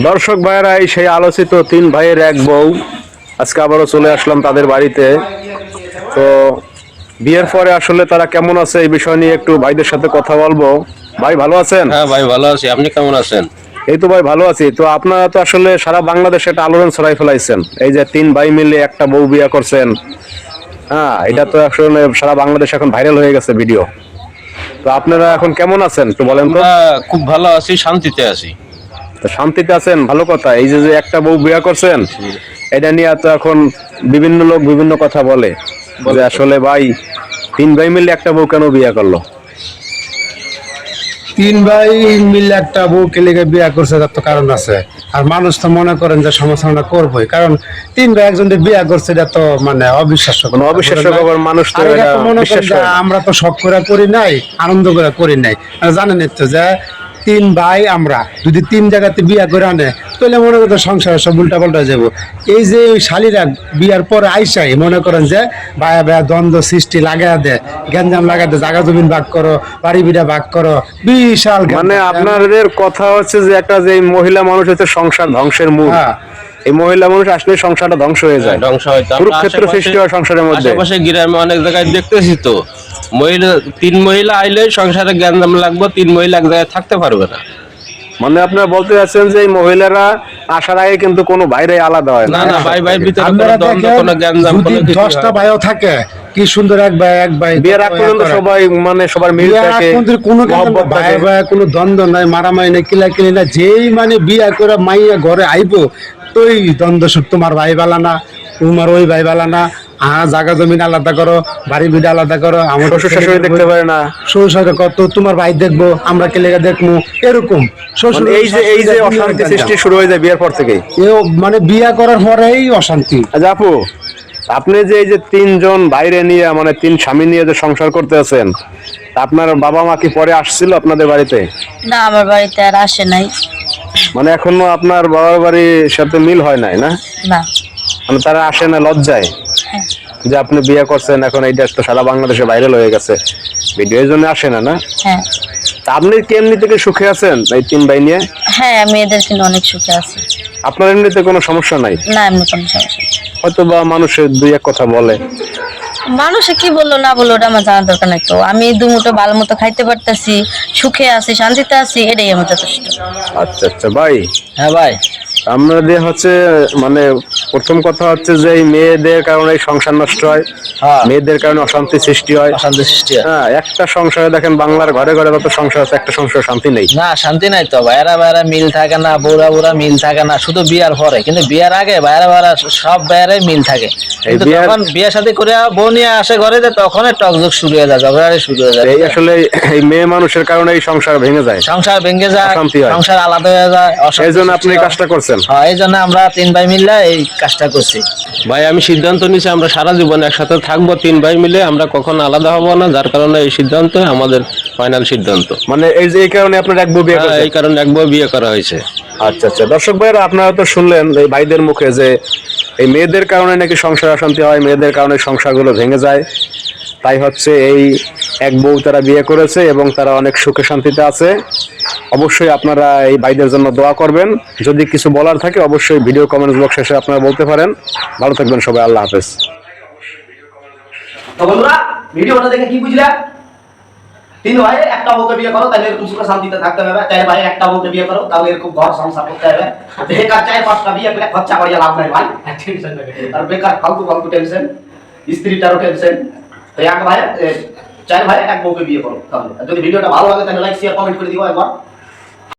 দর্শক ভাইয়েরা, এই সেই আলোচিত তিন ভাইয়ের এক বউ আজকে আবারও চলে আসলাম তাদের বাড়িতে। তো বিয়ের পরে আসলে তারা কেমন আছে এই বিষয় নিয়ে একটু ভাইদের সাথে কথা বলবো। ভাই ভালো আছেন? হ্যাঁ ভাই ভালো আছি, আপনি কেমন আছেন? এই তো ভাই ভালো আছি। তো আপনারা তো আসলে সারা বাংলাদেশে একটা আলোড়ন ছড়াই ফেলাইছেন, এই যে তিন ভাই মিলে একটা বউ বিয়ে করছেন। হ্যাঁ, এটা তো আসলে সারা বাংলাদেশ এখন ভাইরাল হয়ে গেছে ভিডিও। তো আপনারা এখন কেমন আছেন একটু বলেন তো। আমরা খুব ভালো আছি, শান্তিতে আছি। তো শান্তিতে আছেন, ভালো কথা। এই যে যে একটা বউ বিয়ে করছেন, এটা নিয়ে তো এখন বিভিন্ন লোক বিভিন্ন কথা বলে যে আসলে ভাই তিন ভাই মিলে একটা বউ কেন বিয়ে করলো। তিন ভাই মিলে একটা বউকে লেগে বিয়ে করছে, তার তো কারণ আছে। আর মানুষ তো মনে করেন যে সমালোচনা করবোই, কারণ তিন ভাই একজনকে বিয়ে করছে, এটা তো মানে অবিশ্বাস্য। মানে অবিশ্বাস্য খবর, মানুষ তো আর এটা এটা তো মনে করেন বিশ্বাস যে করে না। আমরা তো শখ করে করি নাই, আনন্দ করে করি নাই। আর জানেন তো যে তিন ভাই আমরা যদি তিন জায়গাতে বিয়ে করে আনে, তাহলে মনে করতো সংসার সব উল্টা পাল্টা যাবো। এই যে ওই শালিরা বিয়ার পরে আইসাই মনে করেন যে ভাইয়া ভাইয়া দ্বন্দ্ব সৃষ্টি লাগাই দেয়, গ্যাঞ্জাম লাগাই দেয়, জাগা জমিন ভাগ করো, বাড়ি বিড়া ভাগ করো, বিশাল মানে আপনাদের কথা হচ্ছে যে একটা যে মহিলা মানুষ হচ্ছে সংসার ধ্বংসের মূল। হ্যাঁ। এই মহিলা মানুষ আসলে সংসারটা ধ্বংস হয়ে যায়, ধ্বংস হয়তো কুরুক্ষেত্র সৃষ্টি হয় সংসারের মধ্যে। আশেপাশে গ্রামে অনেক জায়গায় দেখতেছি তো, তিন মহিলা আইলে সংসারে গ্যাঞ্জাম লাগবে, তিন মহিলা এক জায়গায় থাকতে পারবে না। মানে আপনারা বলতে চাচ্ছেন যে এই মহিলারা আসার আগে কিন্তু কোনো বাইরে আলাদা হয় না না। না, ভাই ভাই ভিতরে কোনো আপনারা দ্বন্দ্ব, দেখেন, কোনো গ্যাঞ্জাম, যদি কোনো কিছু 10টা হয় না। ভাইও থাকে, কি সুন্দর এক ভাই বিয়ের আগ পর্যন্ত সবাই মানে সবার মিল বিয়ের আগ থাকে, পর্যন্ত কোনো মহব্বত ভাই থাকে। ভাই কোনো দ্বন্দ্ব নাই, মারামারি নাই, কিলাকিলি নাই। যেই মানে বিয়ে করে মাইয়া ঘরে আইবো, তোই দ্বন্দ্ব সব, তোমার ভাই বালানা, তোমার ওই ভাই বালানা, জায়গা জমিন আলাদা করো, বাড়ি ভিড়ে আলাদা করো, আমার শ্বশুর শাশুড়ি দেখতে পারে না। শ্বশুর কত, তোমার ভাই দেখবো, আমরা কে লেগে দেখবো, এরকম শ্বশুর মানে এই যে অশান্তি সৃষ্টি শুরু হয়ে যায় বিয়ের পর থেকেই। মানে বিয়া করার পরেই অশান্তি। আচ্ছা আপু, আপনি যে এই যে তিনজন বাইরে নিয়ে মানে তিন স্বামী নিয়ে যে সংসার করতে আছেন, আপনার বাবা মা কি পরে আসছিল আপনাদের বাড়িতে? না, আমার বাড়িতে আর আসে নাই। মানে এখনো আপনার বাবার বাড়ির সাথে মিল হয় নাই না? না। মানে তারা আসে না লজ্জায় হ্যাঁ। যে আপনি বিয়ে করছেন, এখন এইটা তো সারা বাংলাদেশে ভাইরাল হয়ে গেছে ভিডিও, এই জন্য আসে না না? হ্যাঁ। তা আপনি কি এমনি থেকে সুখে আছেন এই তিন ভাই নিয়ে? হ্যাঁ, আমি এদের কিন্তু অনেক সুখে আছি। আপনার এমনিতে কোনো সমস্যা নাই? না, এমনি কোনো সমস্যা নেই। হয়তো বা মানুষের দুই এক কথা বলে। মানুষে কি বললো না বললো ওটা আমার জানার দরকার নাই। তো আমি দুমুটো ভালো মতো খাইতে পারতেছি, সুখে আছি, শান্তিতে আছি, এটাই আমার যথেষ্ট। আচ্ছা আচ্ছা ভাই, হ্যাঁ ভাই, আমাদের হচ্ছে মানে প্রথম কথা হচ্ছে যে এই মেয়েদের কারণে এই সংসার নষ্ট হয়, হ্যাঁ, মেয়েদের কারণে অশান্তি সৃষ্টি হয়। অশান্তি সৃষ্টি হয়। হ্যাঁ, একটা সংসারে দেখেন বাংলার ঘরে ঘরে কত সংসার আছে, একটা সংসারে শান্তি নেই। না, শান্তি নাই তো, ভাইরা ভাইরা মিল থাকে না, বউরা বউরা মিল থাকে না, শুধু বিয়ার পরে। কিন্তু বিয়ার আগে ভাইরা ভাইরা সব ভাইয়ারাই মিল থাকে। কিন্তু যখন বিয়ে শাদী করে বউ নিয়ে আসে ঘরে, যে তখন টকঝক শুরু হয়ে যায়, ঝগড়াঝাটি শুরু হয়ে যায়। এই আসলে এই মেয়ে মানুষের কারণে এই সংসার ভেঙে যায়, সংসার ভেঙে যায়, অশান্তি হয়। সংসার আলাদা হয়ে যায়, অশান্তি এই জন্য সৃষ্টি আপনি এই হয়। কাজটা করছেন। হ্যাঁ, এই জন্য আমরা তিন ভাই মিলে এই কাজটা করছি। ভাই আমি সিদ্ধান্ত নিয়েছি, আমরা সারা জীবন একসাথে থাকবো, তিন ভাই মিলে, আমরা কখনো আলাদা হব না। যার কারণে এই সিদ্ধান্ত আমাদের ফাইনাল সিদ্ধান্ত। মানে এই যে এই কারণে আপনার এক বউ বিয়ে হ্যাঁ, করছেন। এই কারণে এক বউ বিয়ে করা হয়েছে। আচ্ছা আচ্ছা, দর্শক ভাইরা আপনারা তো শুনলেন এই ভাইদের মুখে যে এই মেয়েদের কারণে নাকি সংসার অশান্তি হয়, মেয়েদের কারণে সংসারগুলো ভেঙে যায়। তাই হচ্ছে এই এক বউ তারা বিয়ে করেছে এবং তারা অনেক সুখে শান্তিতে আছে। অবশ্যই আপনারা এই ভাইদের জন্য দোয়া করবেন। যদি কিছু বলার থাকে অবশ্যই ভিডিও কমেন্টস বক্স শেষে আপনারা বলতে পারেন। ভালো থাকবেন সবাই, আল্লাহ হাফেজ। তো বন্ধুরা, ভিডিওটা দেখে কি বুঝলা? তিন ভাই একটা বউকে বিয়ে করো, তাহলে এরকম সুখে শান্তিতে থাকতে হবে। চার ভাই একটা বউকে বিয়ে করো, তাহলে এরকম ঘর সংসার করতে হবে। বেকার 4-5টা বিয়ে করে খরচা করিয়া লাভ নাই ভাই, টেনশন লাগে। আর বেকার ফালতু ফালতু টেনশন, স্ত্রীটারও টেনশন। তো এক ভাই 4 ভাই এক বউকে বিয়ে করো। তাহলে যদি ভিডিওটা ভালো লাগে তাহলে লাইক শেয়ার কমেন্ট করে দিও একবার।